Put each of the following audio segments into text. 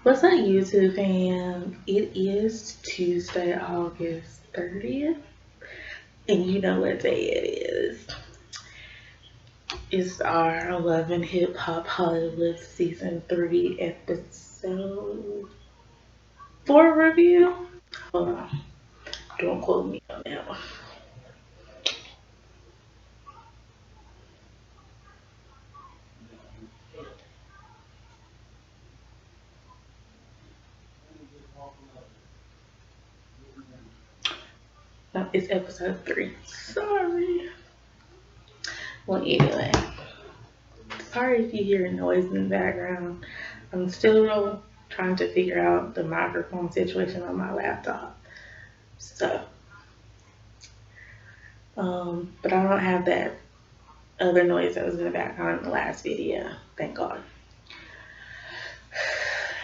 What's up, YouTube fam? It is Tuesday, August 30th, and you know what day it is. It's our 11 Hip Hop Hollywood Season 3 Episode 4 review. Hold on, don't quote me on that one. No, it's Episode 3. Sorry. Well, anyway, sorry if you hear noise in the background. I'm still trying to figure out the microphone situation on my laptop. So, but I don't have that other noise that was in the background in the last video, thank God.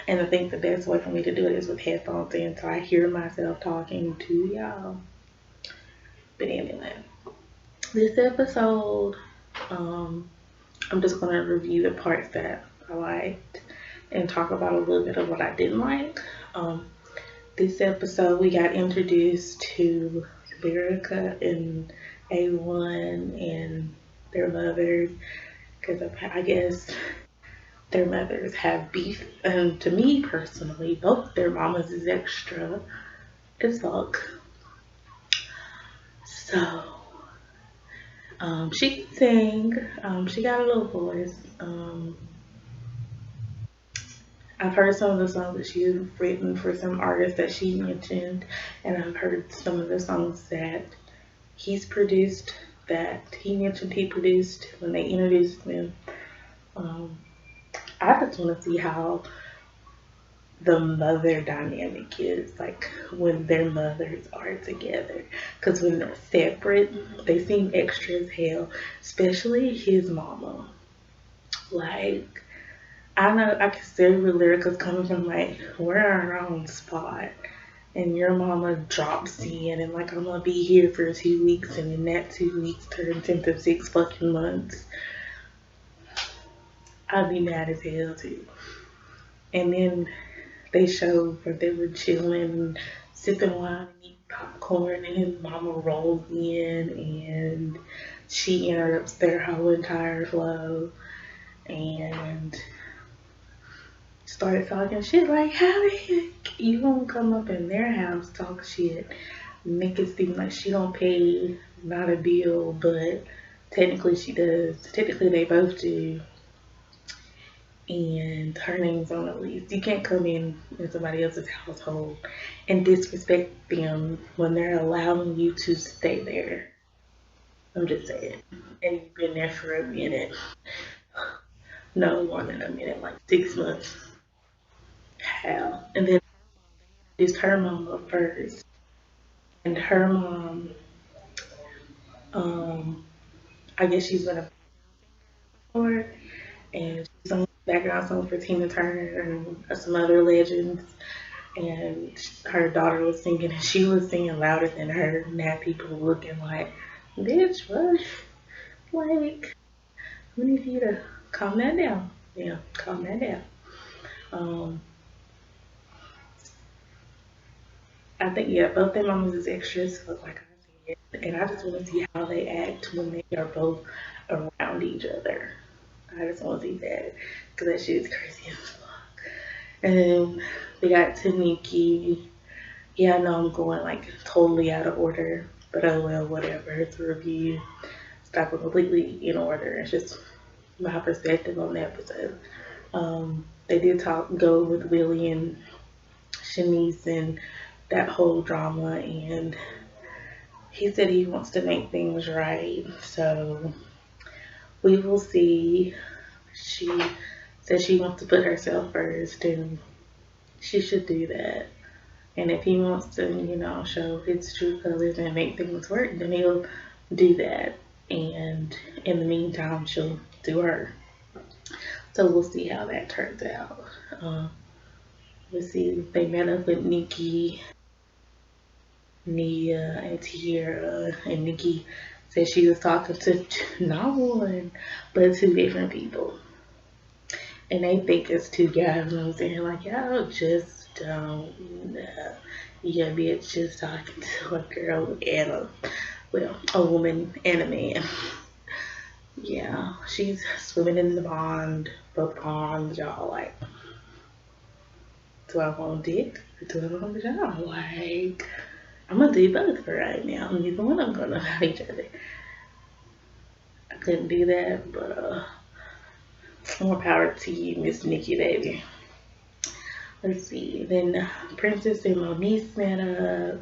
And I think the best way for me to do it is with headphones in so I hear myself talking to y'all. But anyway, this episode, I'm just going to review the parts that I liked and talk about a little bit of what I didn't like. This episode, we got introduced to Lyrica and A1 and their mothers, because I guess their mothers have beef. And to me personally, both their mamas is extra as fuck. So, she can sing. She got a little voice. I've heard some of the songs that she's written for some artists that she mentioned, and I've heard some of the songs that he's produced that he mentioned he produced when they introduced him. I just want to see how the mother dynamic is, like when their mothers are together. Because when they're separate, they seem extra as hell, especially his mama. Like, I know I can see where Lyrica's coming from, like, we're in our own spot. And your mama drops in, and like, I'm gonna be here for 2 weeks, and in that 2 weeks turns into 6 fucking months. I'd be mad as hell too. And then they showed where they were chilling, sipping wine and eating popcorn, and his mama rolls in and she interrupts their whole entire flow and started talking shit like, how the heck you gonna come up in their house, talk shit, make it seem like she don't pay not a bill, but technically she does. Technically they both do. And her name's on the list. You can't come in somebody else's household and disrespect them when they're allowing you to stay there. I'm just saying. And you've been there for a minute. No more than a minute, like 6 months. How? And then it's her mama first. And her mom, um, I guess she's been a before, and she's on background song for Tina Turner and some other legends. And her daughter was singing, and she was singing louder than her. And had people looking like, bitch, what? Like, we need you to calm that down. Yeah, calm that down. Um, I think, yeah, both their mamas is extras, look like I said. And I just want to see how they act when they are both around each other. I just want to see that, because that shit is crazy as fuck. And then we got Taniki. Yeah, I know I'm going like totally out of order, but oh well, whatever. It's a review. It's not completely in order. It's just my perspective on the episode. They did go with Willie and Shanice and that whole drama, and he said he wants to make things right. So we will see. She said she wants to put herself first, and she should do that. And if he wants to, show his true colors and make things work, then he'll do that. And in the meantime, she'll do her. So we'll see how that turns out. We'll see. They met up with Nikki, Nia, and Tierra. And Nikki said she was talking to not one, but two different people. And they think it's two guys, you know what I'm saying? Like, y'all just don't know. Yeah, bitch just talking to a girl and a woman and a man. Yeah, she's swimming in the pond, both ponds, y'all. Like, do I want dick? Do I want vagina? Like, I'm gonna do both for right now. Neither one of them gonna know each other. I couldn't do that, but more power to you, Miss Nikki, baby. Let's see. Then Princess and Moniece met up.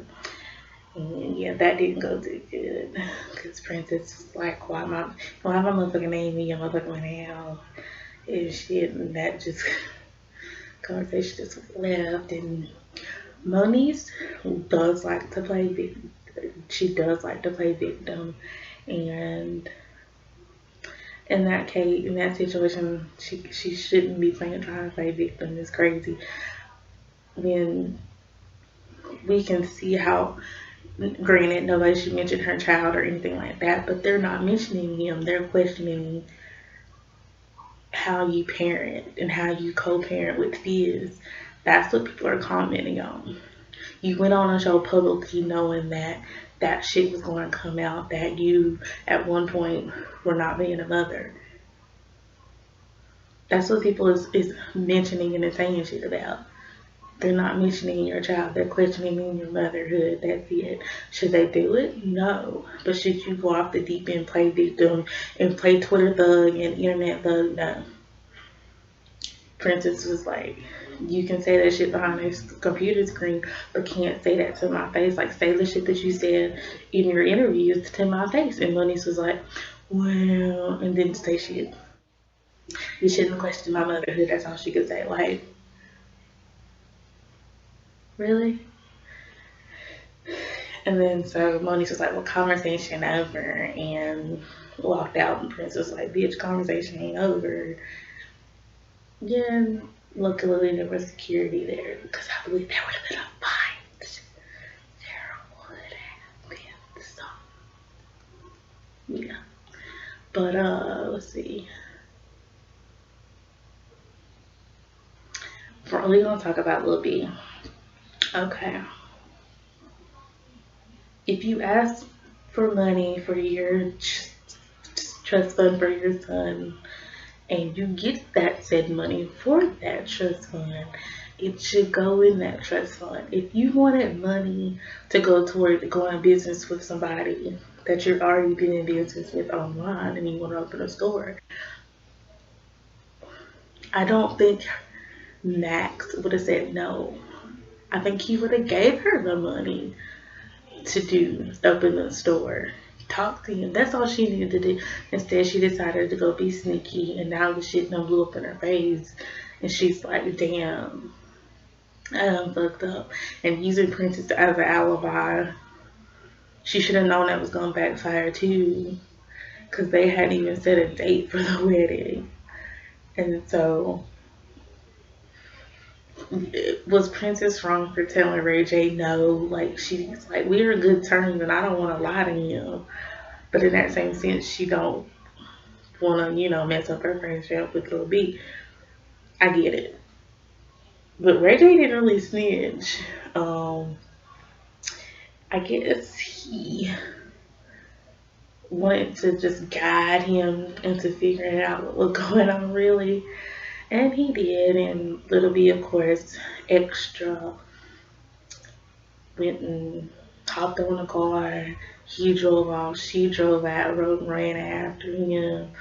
And yeah, that didn't go too good. Because Princess was like, why my motherfucking name in your motherfucking name? And shit, and that just, conversation just left. And Moniece does like to play victim. She does like to play victim. And in that case, in that situation, she shouldn't be playing trying to play victim. It's crazy. When we can see how, granted, nobody should mention her child or anything like that, but they're not mentioning him. They're questioning how you parent and how you co-parent with Fizz. That's what people are commenting on. You went on a show publicly knowing that that shit was going to come out, that you at one point were not being a mother. That's what people is mentioning and saying shit about. They're not mentioning your child. They're questioning your motherhood. That's it. Should they do it? No. But should you go off the deep end, play victim, and play Twitter thug and internet thug? No. Princess was like, you can say that shit behind this computer screen, but can't say that to my face. Like, say the shit that you said in your interviews to my face. And Moniece was like, well, and didn't say shit. You shouldn't question my motherhood. That's all she could say. Like, really? And then so Moniece was like, well, conversation over, and walked out. And Princess was like, bitch, conversation ain't over. Yeah, luckily there was security there because I believe there would have been a fight. There would have been. So, yeah. But let's see. We're gonna talk about Lil B. Okay. If you ask for money for your trust fund for your son, and you get that said money for that trust fund, it should go in that trust fund. If you wanted money to go toward going business with somebody that you're already been in business with online and you want to open a store, I don't think Max would have said no. I think he would have gave her the money to do open the store. Talk to him. That's all she needed to do. Instead, she decided to go be sneaky, and now the shit done blew up in her face. And she's like, damn, I done fucked up. And using Princess as an alibi, she should have known that was going to backfire too. Because they hadn't even set a date for the wedding. And so, was Princess wrong for telling Ray J no? Like, she's like, we're in good terms and I don't want to lie to him. But in that same sense, she don't want to, mess up her friendship with Lil B. I get it. But Ray J didn't really snitch. I guess he wanted to just guide him into figuring out what was going on really. And he did. And Little B, of course, extra went and hopped on a car. He drove off. She drove out, rode and ran after him.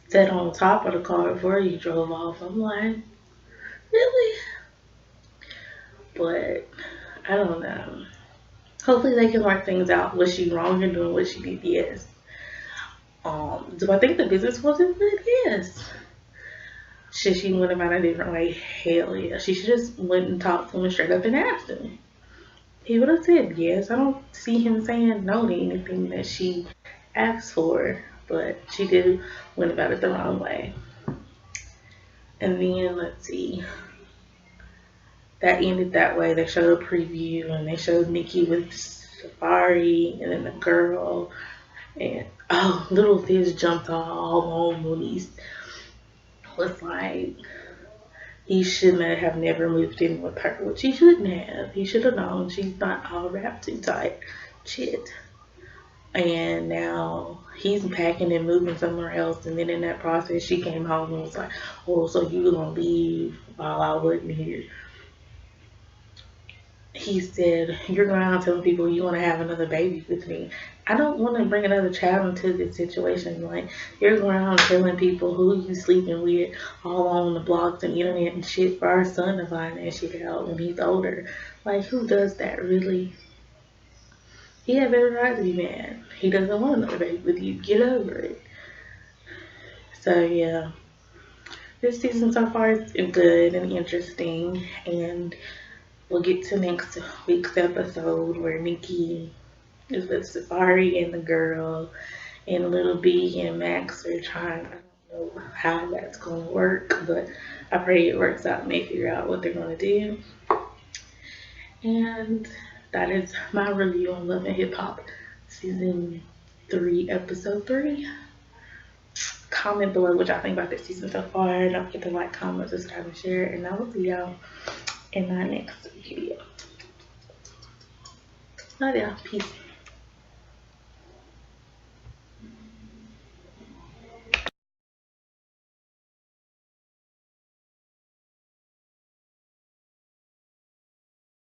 Sat on top of the car before he drove off. I'm like, really? But I don't know. Hopefully they can work things out. Was she wrong in doing what she did? Yes. Do I think the business wasn't good? Yes. Should she went about a different way? Hell yeah. She should just went and talked to him straight up and asked him. He would have said yes. I don't see him saying no to anything that she asked for, but she did went about it the wrong way. And then let's see. That ended that way. They showed a preview and they showed Nikki with Safari and then the girl, and little Fizz jumped all on Moniece. Was like, he shouldn't have never moved in with her, which he shouldn't have. He should have known she's not all wrapped too tight. Shit. And now he's packing and moving somewhere else. And then in that process, she came home and was like, "Oh, so you were gonna leave while I wasn't here?" He said, "You're going around telling people you want to have another baby with me. I don't want to bring another child into this situation. Like, you're going around telling people who you sleeping with all on the blogs and internet and shit for our son to find that shit out when he's older. Like, who does that, really? He had every right to be mad. He doesn't want another baby with you. Get over it." So, yeah. This season so far is good and interesting. And we'll get to next week's episode where Nikki is with Safari and the girl, and Little B and Max are trying. I don't know how that's going to work, but I pray it works out and they figure out what they're going to do. And that is my review on Love and Hip Hop season 3, episode 3. Comment below what y'all think about this season so far. Don't forget to like, comment, subscribe, and share. And I will see y'all in my next video. Love y'all. Peace.